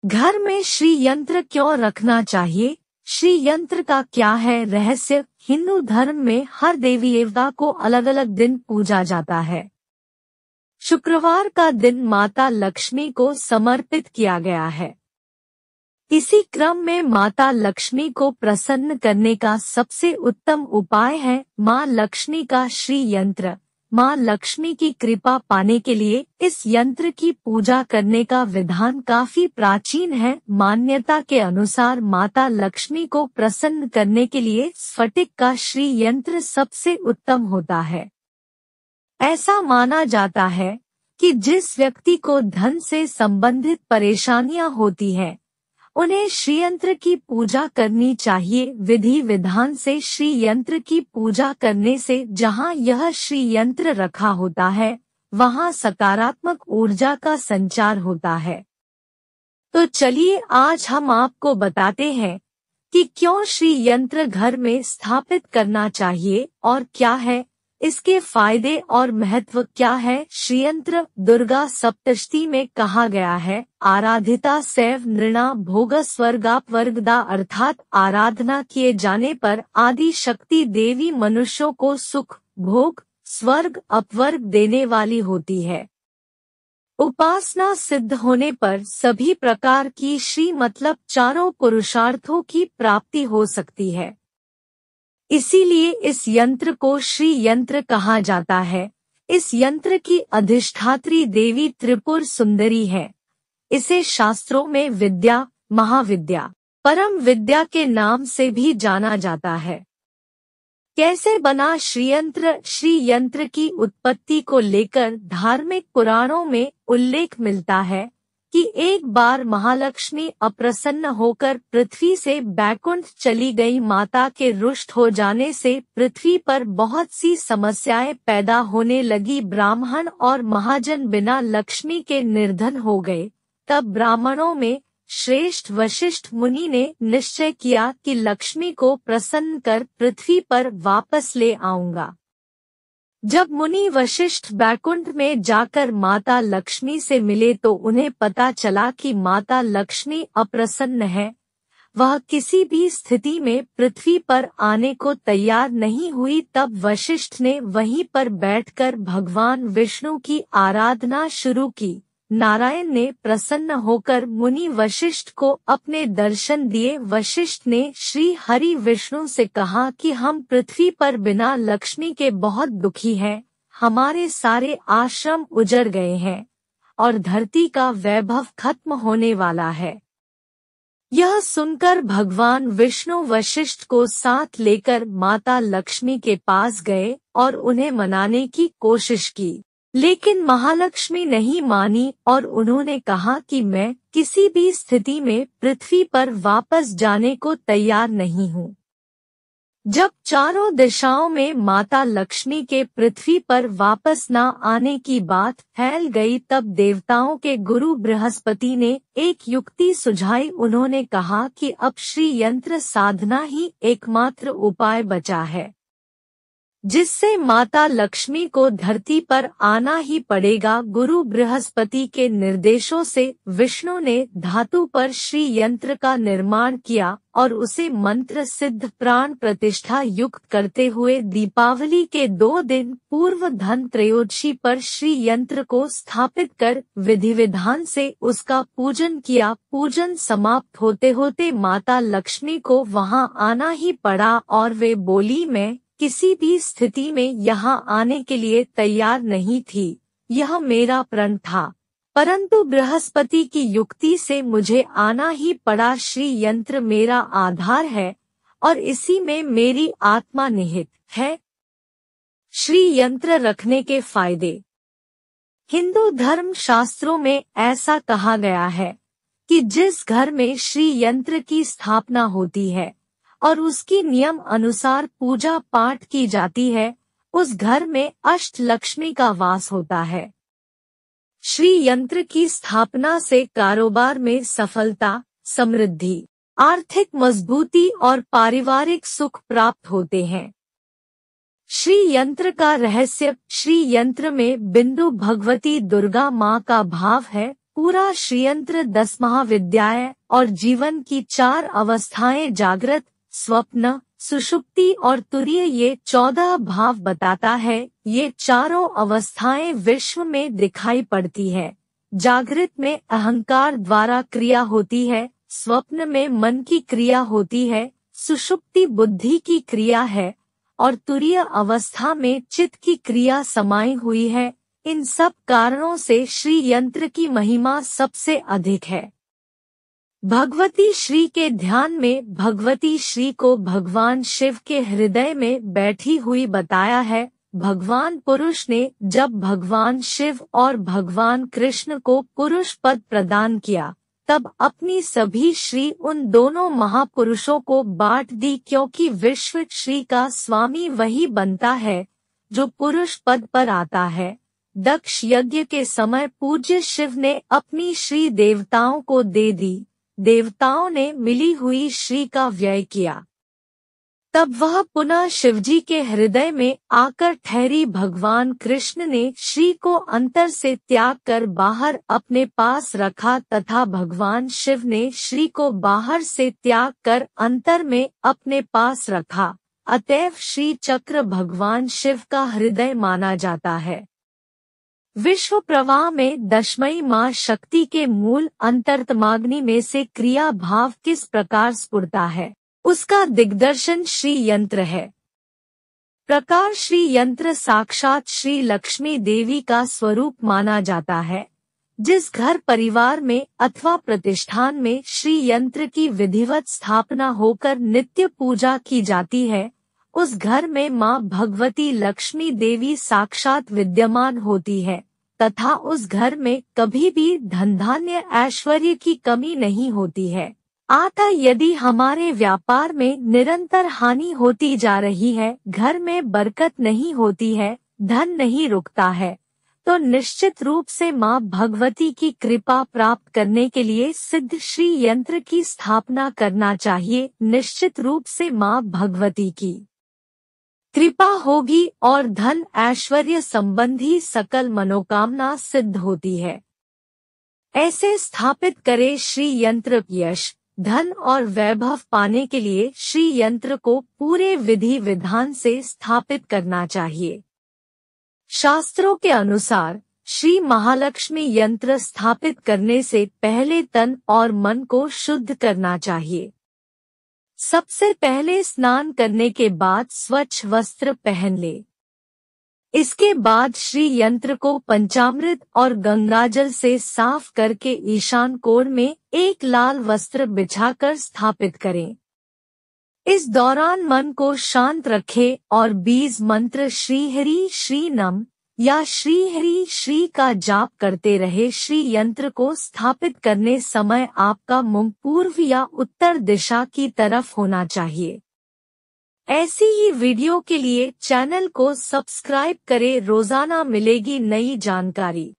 घर में श्री यंत्र क्यों रखना चाहिए? श्री यंत्र का क्या है रहस्य? हिंदू धर्म में हर देवी देवता को अलग अलग दिन पूजा जाता है। शुक्रवार का दिन माता लक्ष्मी को समर्पित किया गया है। इसी क्रम में माता लक्ष्मी को प्रसन्न करने का सबसे उत्तम उपाय है माँ लक्ष्मी का श्री यंत्र। माँ लक्ष्मी की कृपा पाने के लिए इस यंत्र की पूजा करने का विधान काफी प्राचीन है। मान्यता के अनुसार माता लक्ष्मी को प्रसन्न करने के लिए स्फटिक का श्री यंत्र सबसे उत्तम होता है। ऐसा माना जाता है कि जिस व्यक्ति को धन से संबंधित परेशानियां होती हैं, उन्हें श्री यंत्र की पूजा करनी चाहिए। विधि विधान से श्री यंत्र की पूजा करने से जहां यह श्री यंत्र रखा होता है, वहां सकारात्मक ऊर्जा का संचार होता है। तो चलिए आज हम आपको बताते हैं कि क्यों श्री यंत्र घर में स्थापित करना चाहिए और क्या है इसके फायदे और महत्व क्या है। श्री यंत्र दुर्गा सप्तशती में कहा गया है, आराधिता सैव नृणा भोग स्वर्गापवर्गदा, अर्थात आराधना किए जाने पर आदि शक्ति देवी मनुष्यों को सुख, भोग, स्वर्ग, अपवर्ग देने वाली होती है। उपासना सिद्ध होने पर सभी प्रकार की श्री मतलब चारों पुरुषार्थों की प्राप्ति हो सकती है। इसीलिए इस यंत्र को श्री यंत्र कहा जाता है। इस यंत्र की अधिष्ठात्री देवी त्रिपुर सुंदरी है। इसे शास्त्रों में विद्या, महाविद्या, परम विद्या के नाम से भी जाना जाता है। कैसे बना श्री यंत्र? श्री यंत्र की उत्पत्ति को लेकर धार्मिक पुराणों में उल्लेख मिलता है कि एक बार महालक्ष्मी अप्रसन्न होकर पृथ्वी से बैकुंठ चली गई। माता के रुष्ट हो जाने से पृथ्वी पर बहुत सी समस्याएं पैदा होने लगी। ब्राह्मण और महाजन बिना लक्ष्मी के निर्धन हो गए। तब ब्राह्मणों में श्रेष्ठ वशिष्ठ मुनि ने निश्चय किया कि लक्ष्मी को प्रसन्न कर पृथ्वी पर वापस ले आऊंगा। जब मुनि वशिष्ठ बैकुंठ में जाकर माता लक्ष्मी से मिले तो उन्हें पता चला कि माता लक्ष्मी अप्रसन्न है। वह किसी भी स्थिति में पृथ्वी पर आने को तैयार नहीं हुई। तब वशिष्ठ ने वहीं पर बैठकर भगवान विष्णु की आराधना शुरू की। नारायण ने प्रसन्न होकर मुनि वशिष्ठ को अपने दर्शन दिए। वशिष्ठ ने श्री हरि विष्णु से कहा कि हम पृथ्वी पर बिना लक्ष्मी के बहुत दुखी हैं। हमारे सारे आश्रम उजड़ गए हैं और धरती का वैभव खत्म होने वाला है। यह सुनकर भगवान विष्णु वशिष्ठ को साथ लेकर माता लक्ष्मी के पास गए और उन्हें मनाने की कोशिश की, लेकिन महालक्ष्मी नहीं मानी और उन्होंने कहा कि मैं किसी भी स्थिति में पृथ्वी पर वापस जाने को तैयार नहीं हूँ। जब चारों दिशाओं में माता लक्ष्मी के पृथ्वी पर वापस न आने की बात फैल गई, तब देवताओं के गुरु बृहस्पति ने एक युक्ति सुझाई। उन्होंने कहा कि अब श्री यंत्र साधना ही एकमात्र उपाय बचा है, जिससे माता लक्ष्मी को धरती पर आना ही पड़ेगा। गुरु बृहस्पति के निर्देशों से विष्णु ने धातु पर श्री यंत्र का निर्माण किया और उसे मंत्र सिद्ध प्राण प्रतिष्ठा युक्त करते हुए दीपावली के 2 दिन पूर्व धन त्रयोदशी पर श्री यंत्र को स्थापित कर विधि विधान से उसका पूजन किया। पूजन समाप्त होते होते माता लक्ष्मी को वहां आना ही पड़ा और वे बोली, मैं किसी भी स्थिति में यहाँ आने के लिए तैयार नहीं थी। यह मेरा प्रण था, परंतु बृहस्पति की युक्ति से मुझे आना ही पड़ा। श्री यंत्र मेरा आधार है और इसी में मेरी आत्मा निहित है। श्री यंत्र रखने के फायदे। हिंदू धर्म शास्त्रों में ऐसा कहा गया है कि जिस घर में श्री यंत्र की स्थापना होती है और उसकी नियम अनुसार पूजा पाठ की जाती है, उस घर में अष्ट लक्ष्मी का वास होता है। श्री यंत्र की स्थापना से कारोबार में सफलता, समृद्धि, आर्थिक मजबूती और पारिवारिक सुख प्राप्त होते हैं। श्री यंत्र का रहस्य। श्री यंत्र में बिंदु भगवती दुर्गा माँ का भाव है। पूरा श्रीयंत्र 10 महाविद्याएं और जीवन की 4 अवस्थाएं जागृत, स्वप्न, सुषुप्ति और तुरीय ये 14 भाव बताता है। ये चारों अवस्थाएं विश्व में दिखाई पड़ती है। जागृत में अहंकार द्वारा क्रिया होती है, स्वप्न में मन की क्रिया होती है, सुषुप्ति बुद्धि की क्रिया है और तुरीय अवस्था में चित्त की क्रिया समाई हुई है। इन सब कारणों से श्री यंत्र की महिमा सबसे अधिक है। भगवती श्री के ध्यान में भगवती श्री को भगवान शिव के हृदय में बैठी हुई बताया है। भगवान पुरुष ने जब भगवान शिव और भगवान कृष्ण को पुरुष पद प्रदान किया, तब अपनी सभी श्री उन दोनों महापुरुषों को बांट दी, क्योंकि विश्व श्री का स्वामी वही बनता है जो पुरुष पद पर आता है। दक्ष यज्ञ के समय पूज्य शिव ने अपनी श्री देवताओं को दे दी। देवताओं ने मिली हुई श्री का व्यय किया, तब वह पुनः शिवजी के हृदय में आकर ठहरी। भगवान कृष्ण ने श्री को अंतर से त्याग कर बाहर अपने पास रखा तथा भगवान शिव ने श्री को बाहर से त्याग कर अंतर में अपने पास रखा। अतएव श्री चक्र भगवान शिव का हृदय माना जाता है। विश्व प्रवाह में दशमयी माँ शक्ति के मूल अंतर्तमाग्नि में से क्रिया भाव किस प्रकार स्फुरता है, उसका दिग्दर्शन श्री यंत्र है। प्रकार श्री यंत्र साक्षात श्री लक्ष्मी देवी का स्वरूप माना जाता है। जिस घर परिवार में अथवा प्रतिष्ठान में श्री यंत्र की विधिवत स्थापना होकर नित्य पूजा की जाती है, उस घर में माँ भगवती लक्ष्मी देवी साक्षात विद्यमान होती है तथा उस घर में कभी भी धन धान्य ऐश्वर्य की कमी नहीं होती है। अतः यदि हमारे व्यापार में निरंतर हानि होती जा रही है, घर में बरकत नहीं होती है, धन नहीं रुकता है, तो निश्चित रूप से माँ भगवती की कृपा प्राप्त करने के लिए सिद्ध श्री यंत्र की स्थापना करना चाहिए। निश्चित रूप से माँ भगवती की कृपा होगी और धन ऐश्वर्य संबंधी सकल मनोकामना सिद्ध होती है। ऐसे स्थापित करे श्री यंत्र। यश, धन और वैभव पाने के लिए श्री यंत्र को पूरे विधि विधान से स्थापित करना चाहिए। शास्त्रों के अनुसार श्री महालक्ष्मी यंत्र स्थापित करने से पहले तन और मन को शुद्ध करना चाहिए। सबसे पहले स्नान करने के बाद स्वच्छ वस्त्र पहन ले। इसके बाद श्री यंत्र को पंचामृत और गंगाजल से साफ करके ईशान कोण में एक लाल वस्त्र बिछाकर स्थापित करें। इस दौरान मन को शांत रखे और बीज मंत्र श्री हरि श्री नम या श्री हरि श्री का जाप करते रहे। श्री यंत्र को स्थापित करने समय आपका मुंह पूर्व या उत्तर दिशा की तरफ होना चाहिए। ऐसी ही वीडियो के लिए चैनल को सब्सक्राइब करें। रोजाना मिलेगी नई जानकारी।